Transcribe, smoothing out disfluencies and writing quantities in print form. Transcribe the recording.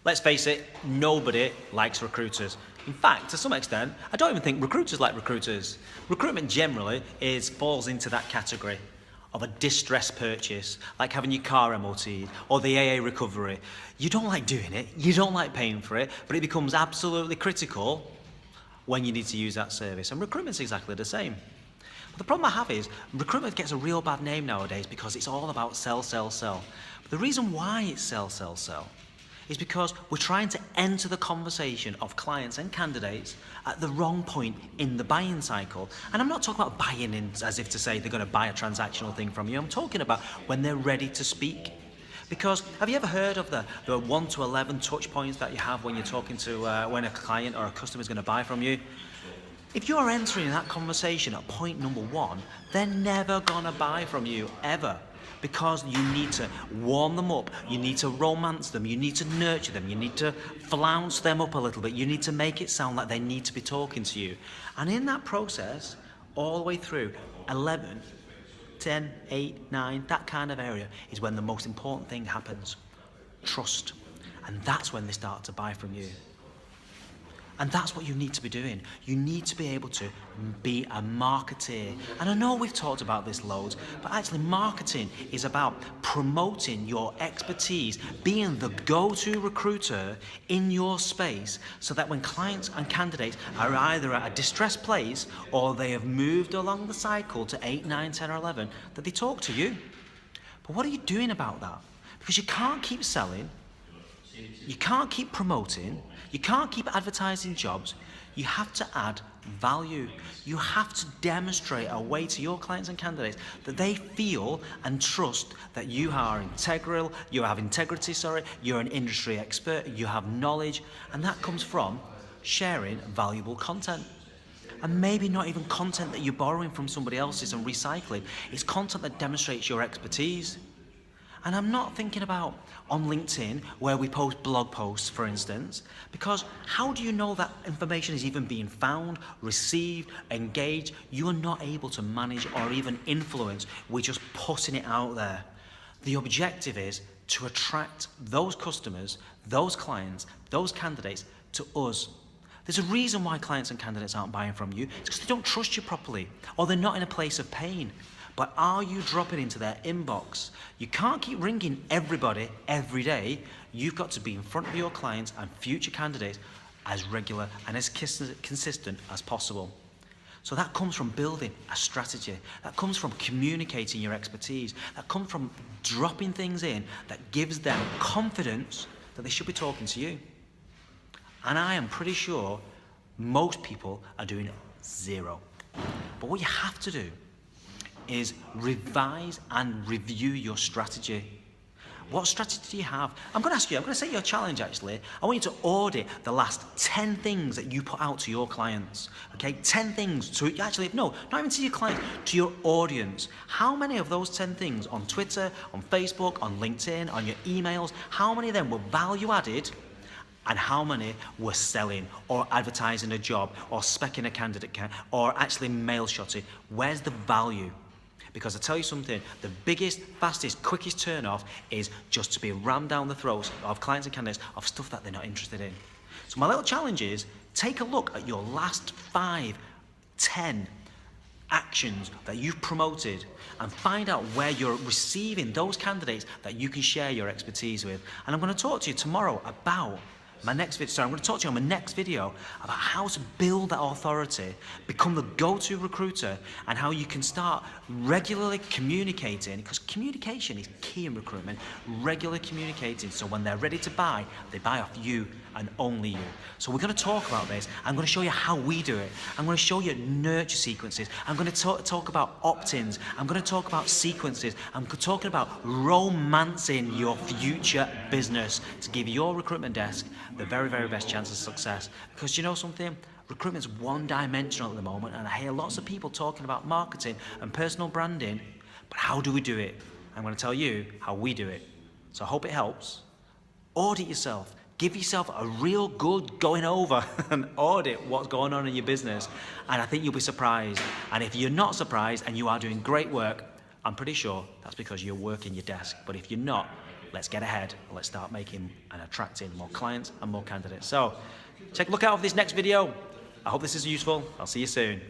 Let's face it, nobody likes recruiters. In fact, to some extent, I don't even think recruiters like recruiters. Recruitment generally falls into that category of a distress purchase, like having your car MOT'd or the AA recovery. You don't like doing it, you don't like paying for it, but it becomes absolutely critical when you need to use that service. And recruitment's exactly the same. But the problem I have is recruitment gets a real bad name nowadays because it's all about sell, sell, sell. But the reason why it's sell, sell, sell is because we're trying to enter the conversation of clients and candidates at the wrong point in the buying cycle. And I'm not talking about buying in as if to say they're going to buy a transactional thing from you. I'm talking about when they're ready to speak. Because have you ever heard of the 1 to 11 touch points that you have when you're talking to when a client or a customer is going to buy from you? If you're entering that conversation at point number 1, they're never going to buy from you, ever. Because you need to warm them up, you need to romance them, you need to nurture them, you need to flounce them up a little bit, you need to make it sound like they need to be talking to you. And in that process, all the way through 11, 10, 8, 9, that kind of area is when the most important thing happens. Trust. And that's when they start to buy from you. And that's what you need to be doing. You need to be able to be a marketeer. And I know we've talked about this loads, but actually marketing is about promoting your expertise, being the go-to recruiter in your space so that when clients and candidates are either at a distressed place or they have moved along the cycle to 8, 9, 10 or 11, that they talk to you. But what are you doing about that? Because you can't keep selling, you can't keep promoting, you can't keep advertising jobs. You have to add value. You have to demonstrate a way to your clients and candidates that they feel and trust that you are integral, you have integrity, you're an industry expert, you have knowledge, and that comes from sharing valuable content. And maybe not even content that you're borrowing from somebody else's and recycling. It's content that demonstrates your expertise. And I'm not thinking about on LinkedIn where we post blog posts, for instance, because how do you know that information is even being found, received, engaged? You are not able to manage or even influence. We're just putting it out there. The objective is to attract those customers, those clients, those candidates to us. There's a reason why clients and candidates aren't buying from you. It's because they don't trust you properly or they're not in a place of pain. But are you dropping into their inbox? You can't keep ringing everybody every day. You've got to be in front of your clients and future candidates as regular and as consistent as possible. So that comes from building a strategy. That comes from communicating your expertise. That comes from dropping things in that gives them confidence that they should be talking to you. And I am pretty sure most people are doing zero. But what you have to do is revise and review your strategy. What strategy do you have? I'm going to ask you, I'm going to set you a challenge actually. I want you to audit the last 10 things that you put out to your clients. Okay, 10 things to, actually, no, not even to your clients, to your audience. How many of those 10 things on Twitter, on Facebook, on LinkedIn, on your emails, how many of them were value added and how many were selling or advertising a job or speccing a candidate or actually mail shotting? Where's the value? Because I tell you something, the biggest, fastest, quickest turn-off is just to be rammed down the throats of clients and candidates of stuff that they're not interested in. So my little challenge is, take a look at your last 5, 10 actions that you've promoted and find out where you're receiving those candidates that you can share your expertise with. And I'm going to talk to you tomorrow about I'm going to talk to you on my next video about how to build that authority, become the go-to recruiter, and how you can start regularly communicating, because communication is key in recruitment, regularly communicating, so when they're ready to buy, they buy off you and only you. So we're going to talk about this. I'm going to show you how we do it. I'm going to show you nurture sequences. I'm going to talk about opt-ins. I'm going to talk about sequences. I'm talking about romancing your future business to give your recruitment desk the very, very best chance of success. Because you know something? Recruitment's one-dimensional at the moment, and I hear lots of people talking about marketing and personal branding, but how do we do it? I'm going to tell you how we do it. So I hope it helps. Audit yourself. Give yourself a real good going over and audit what's going on in your business, and I think you'll be surprised. And if you're not surprised and you are doing great work, I'm pretty sure that's because you're working your desk. But if you're not, let's get ahead and let's start making and attracting more clients and more candidates. So look out for this next video. I hope this is useful. I'll see you soon.